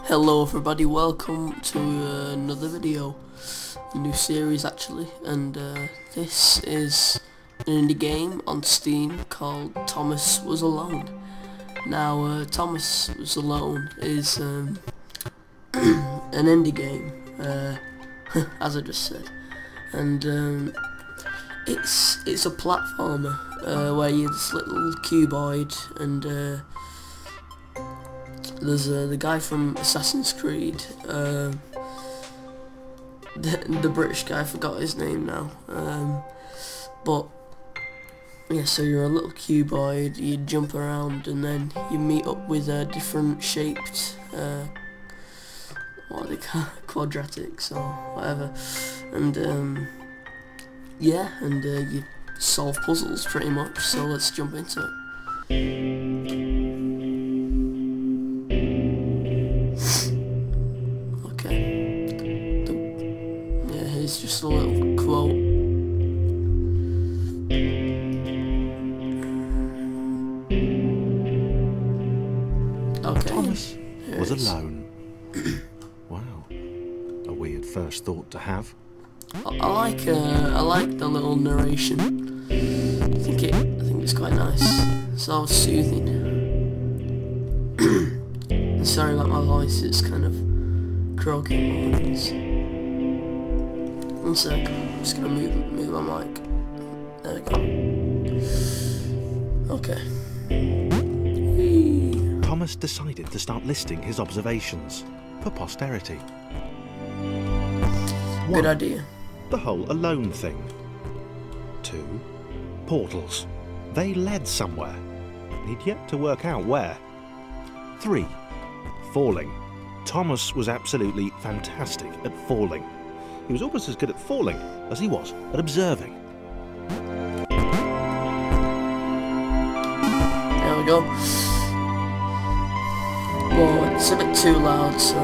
Hello everybody, welcome to another video, a new series actually, and this is an indie game on Steam called Thomas Was Alone. Now Thomas Was Alone is an indie game, as I just said, and it's a platformer where you're this little cuboid, and there's the guy from Assassin's Creed, the British guy, I forgot his name now, but yeah, so you're a little cuboid, you jump around and then you meet up with different shaped, what are they called, quadratics or whatever, and yeah, and you solve puzzles pretty much, so let's jump into it. It's just a little quote. Okay. Thomas was alone. Wow, a weird first thought to have. I like the little narration. I think it's quite nice. So soothing. Sorry about my voice. It's kind of croaky mornings. One sec, I'm just gonna move my mic. There we go. Okay. Whee. Thomas decided to start listing his observations for posterity. Good idea. The whole alone thing. 2. Portals. They led somewhere. He'd yet to work out where. 3. Falling. Thomas was absolutely fantastic at falling. He was almost as good at falling as he was at observing. There we go. Whoa, it's a bit too loud, so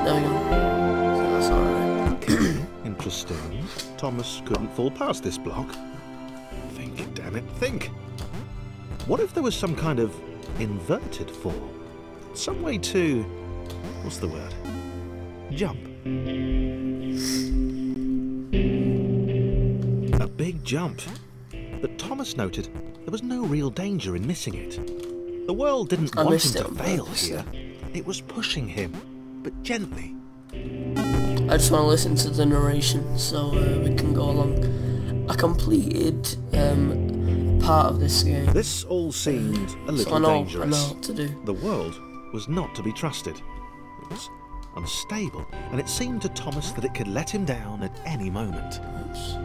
there we go. So that's alright. Interesting. Thomas couldn't fall past this block. Think, damn it, think. What if there was some kind of inverted fall? Some way to... what's the word? Jump. A big jump. But Thomas noted there was no real danger in missing it. The world didn't want him to fail here. It was pushing him, but gently. I just want to listen to the narration so we can go along. I completed part of this game. This all seemed a little dangerous. I know what to do. The world was not to be trusted. It was unstable, and it seemed to Thomas that it could let him down at any moment. Oops.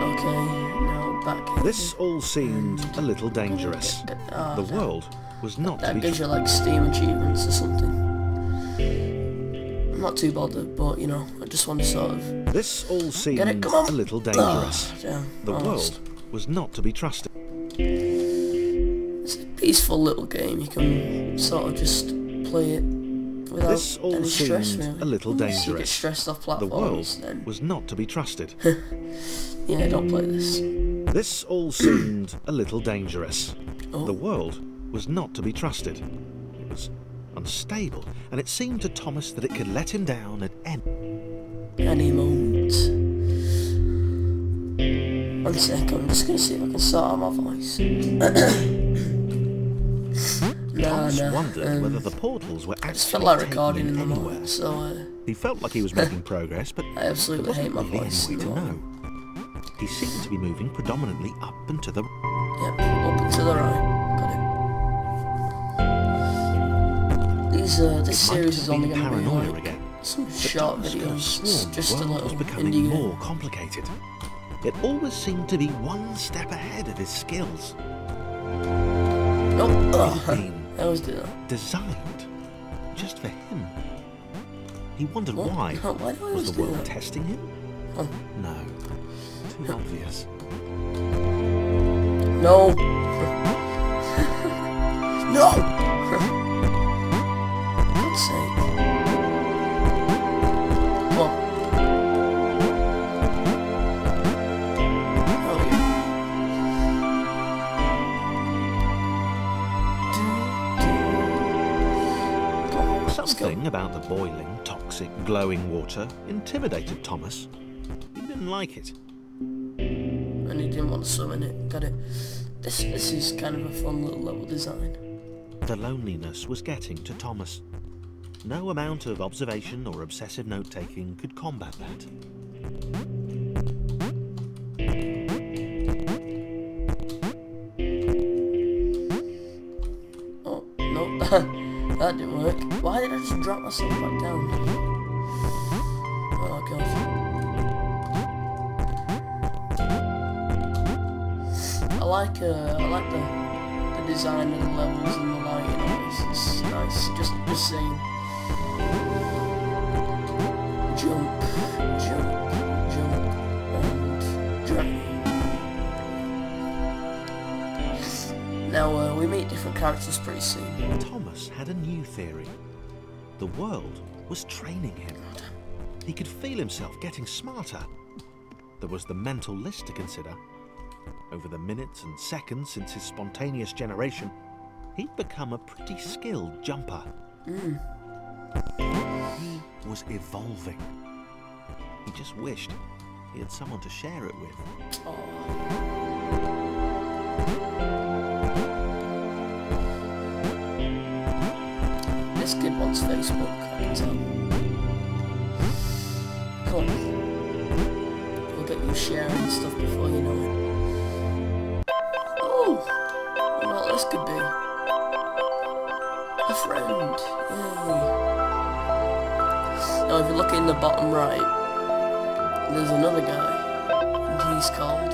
Okay, now back here. This all seemed a little dangerous. The world was not to be trusted. That gives you like Steam achievements or something. I'm not too bothered, but you know, I just want to sort of... This all seemed a little dangerous. The world was not to be trusted. It's a peaceful little game. You can sort of just play it without any stress, really. A little dangerous. You get stressed off platforms. The world then was not to be trusted. Yeah, don't play this. This all seemed a little dangerous. Oh. The world was not to be trusted. It was unstable, and it seemed to Thomas that it could let him down at any moment. One second, I'm just going to see if I can sort out my voice. Thomas wondered whether the portals were actually felt like recording in the morning, so he felt like he was making progress, but I absolutely hate my voice. To know. He seemed to be moving predominantly up and to the... Yep, up and to the right. Got it. This series is only going to be like some short videos, just a little becoming indie more complicated. It always seemed to be one step ahead of his skills. Nope. I always do that. Designed just for him. He wondered why. Why do I was the world that? testing him? Oh. No. Too obvious. No. No. God's sake. Come on. Something about the boiling, toxic, glowing water intimidated Thomas. He didn't like it. And he didn't want to swim in it. Got it. This is kind of a fun little level design. The loneliness was getting to Thomas. No amount of observation or obsessive note-taking could combat that. Oh, no, that didn't work. Why did I just drop myself back down? Oh god. I like the design of the levels and the lighting on this. It's nice. Just saying. Jump, jump, jump, and drag. Now we meet different characters pretty soon. Thomas had a new theory. The world was training him. He could feel himself getting smarter. There was the mental list to consider. Over the minutes and seconds since his spontaneous generation, he'd become a pretty skilled jumper. He was evolving. He just wished he had someone to share it with. This kid wants Facebook, I can tell. Come on. We'll get you sharing stuff before you know it. Oh! Well, this could be a friend. Yay. Now, if you look in the bottom right, there's another guy, and he's called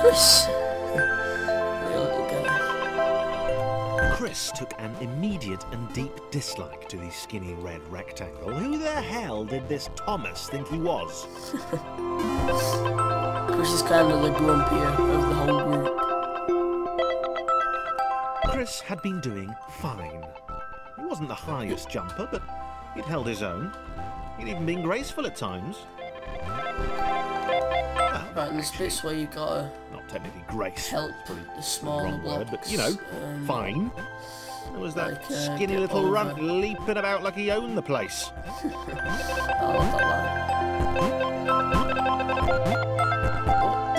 Chris. The little guy. Chris took an immediate and deep dislike to the skinny red rectangle. Who the hell did this Thomas think he was? Chris is kind of the grumpier of the whole group. Chris had been doing fine. He wasn't the highest jumper, but he'd held his own. He'd even been graceful at times. Right, and there's bits where you gotta not technically grace, help the smaller blocks. But you know, fine. There was that like, skinny get little over. runt leaping about like he owned the place. I love that line.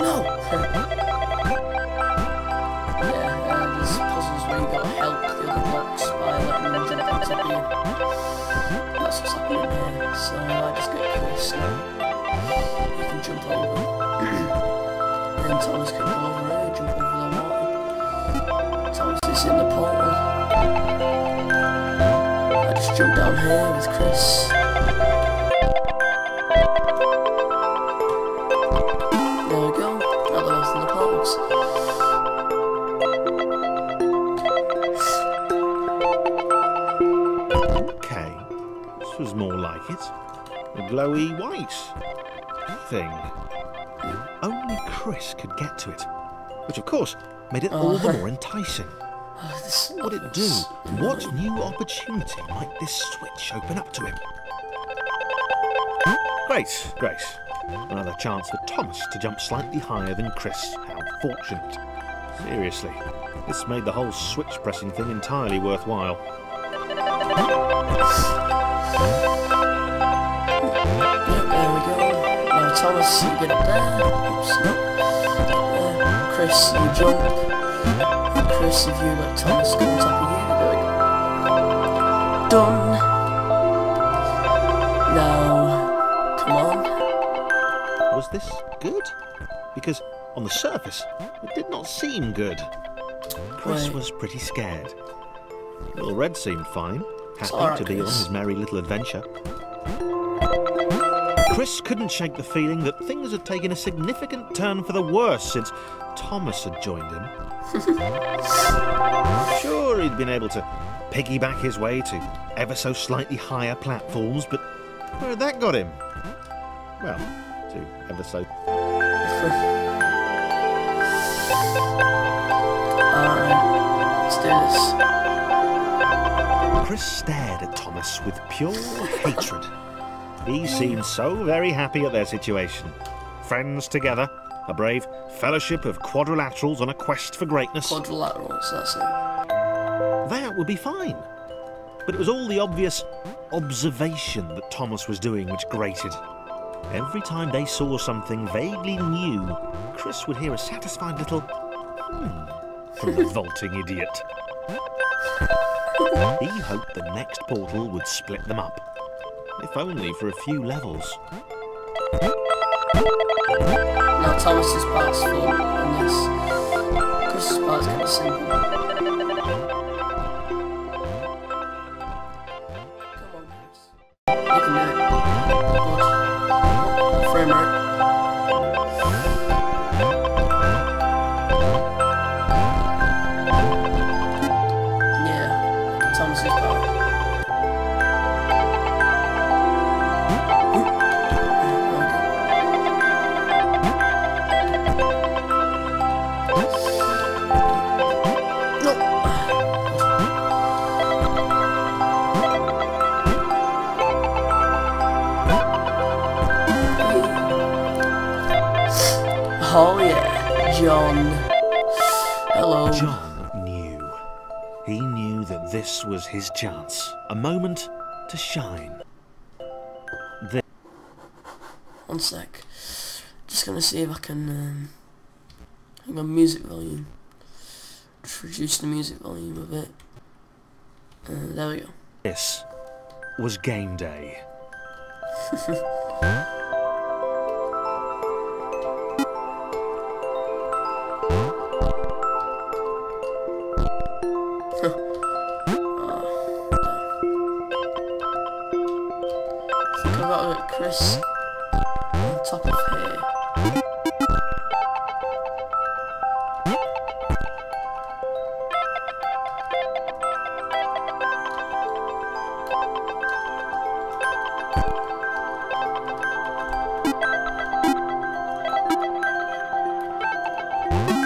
Oh, no! Yeah, there's puzzles where you gotta help the other blocks by letting them jump on top of you. That's what's happening here. So I just get Chris now. You can jump over. And then Thomas can go over here, jump over the water. Thomas is in the portal. I just jump down here with Chris. There we go. Now they're both in the portals. Okay, this was more like it. A glowy white thing. Only Chris could get to it, which of course made it all the more enticing. What would it do? What new opportunity might this switch open up to him? Great. Another chance for Thomas to jump slightly higher than Chris. How fortunate. Seriously, this made the whole switch pressing thing entirely worthwhile. There we go. Now Thomas, you get up there. Oops, no. Chris, you jump. And Chris, if you let Thomas go on top of you, there we go. Done. Now, come on. Was this good? Because on the surface, it did not seem good. Chris Right. was pretty scared. Little Red seemed fine, happy alright, to be on Chris. his merry little adventure. Chris couldn't shake the feeling that things had taken a significant turn for the worse since Thomas had joined him. Sure, he'd been able to piggyback his way to ever so slightly higher platforms, but where had that got him? Well, to ever so... Alright, let's do this. Chris stared at Thomas with pure hatred. He seemed so very happy at their situation. Friends together, a brave fellowship of quadrilaterals on a quest for greatness. Quadrilaterals, that's it. That would be fine. But it was all the obvious observation that Thomas was doing which grated. Every time they saw something vaguely new, Chris would hear a satisfied little from the vaulting idiot. He hoped the next portal would split them up, if only for a few levels. Now Thomas's part's fun, and this Chris's part's kind of simple. Come on, Chris. You can do it. Good. Frame rate. Yeah, Thomas's part. Oh yeah, John. Hello. John knew. He knew that this was his chance. A moment to shine. One sec. Just gonna see if I can hang on, music volume. Just reduce the music volume a bit. There we go. This was game day. Think about it, Chris. On top of here.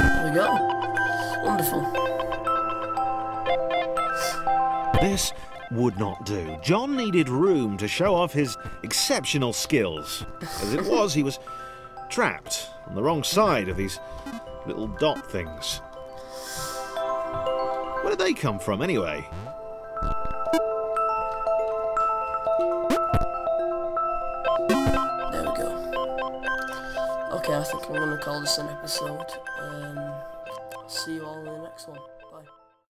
There we go. Wonderful. This would not do. John needed room to show off his exceptional skills. As it was, he was trapped on the wrong side of these little dot things. Where did they come from, anyway? There we go. Okay, I think I'm going to call this an episode. See you all in the next one.